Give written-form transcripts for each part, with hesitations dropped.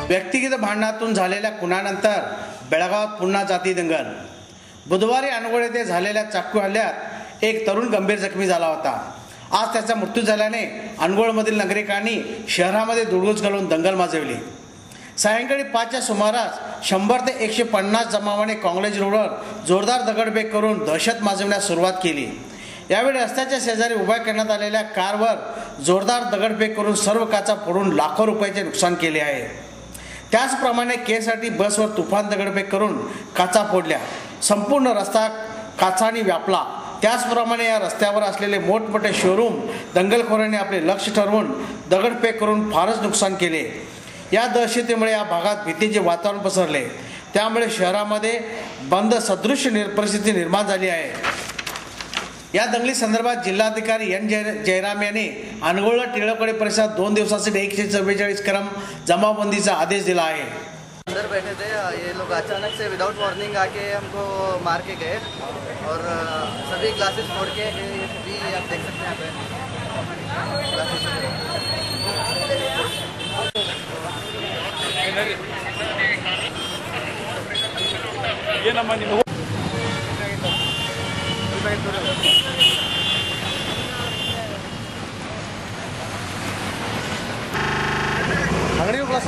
व्यक्तिगत भांडणातून झालेल्या खुनानंतर बेळगावात पुन्हा जाती दंगल। बुधवारी अनगोळ येथे झालेल्या चाकू हल्ल्यात एक तरुण गंभीर जखमी झाला होता। आज त्याचा मृत्यू झाल्याने अनगोळमधील नागरिकांनी शहरामध्ये धुडगूस घालून दंगल माजवली। सायंकाळी 5च्या सुमारास 100 ते 150 जमावाने काँग्रेस रोडवर जोरदार दगडफेक करून दहशत माजवण्यास सुरुवात केली। यावेळी रस्त्याच्या शेजारी उभ्या करण्यात आलेल्या कारवर जोरदार दगडफेक करून सर्व काचा फोडून लाखो रुपयाचे नुकसान केले आहे। त्याचप्रमाणे केसाठी बसवर तुफान दगडफेक करून काचा फोडल्या। संपूर्ण रस्ता काचांनी व्यापला। त्याचप्रमाणे या रस्त्यावर असलेले मोठमोठे शोरूम दंगलखोरांनी आपले लक्ष ठरवून दगडफेक करून फारच नुकसान केले। या दहशतीमुळे या भागात भीतीचे वातावरण पसरले। त्यामुळे शहरामध्ये बंद सदृश परिस्थिती निर्माण झाली आहे। या दंगली संदर्भात जिल्हाधिकारी एन जयराम यांनी अनगोळ टिळकवाडी परिसरात 2 दिवसासाठी 144 क्रम जमावबंदीचा आदेश दिला आहे। अंदर बैठे थे, ये लोग अचानक से विदाउट वार्निंग आके हमको मार के गए और सभी ग्लासेस फोड़ के भी आप देख सकते हैं यहाँ पे अंगड़ी क्लास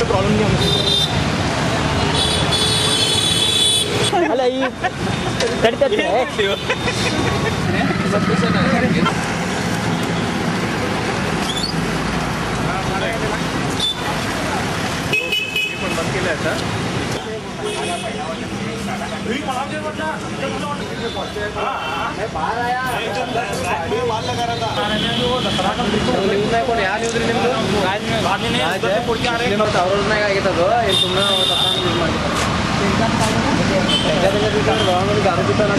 प्रॉब्लम नहीं अला ही तडतड है पण बंद केलं आता बाहर आया माल लगा रहा था न्यूज नाही कोण या न्यूज रे नेमकं काय नाही पुढे आ रहे टावर नाही काय घेतात हे पुन्हा तसा न्यूज मध्ये त्यांच्या गावामध्ये गाडी पिताना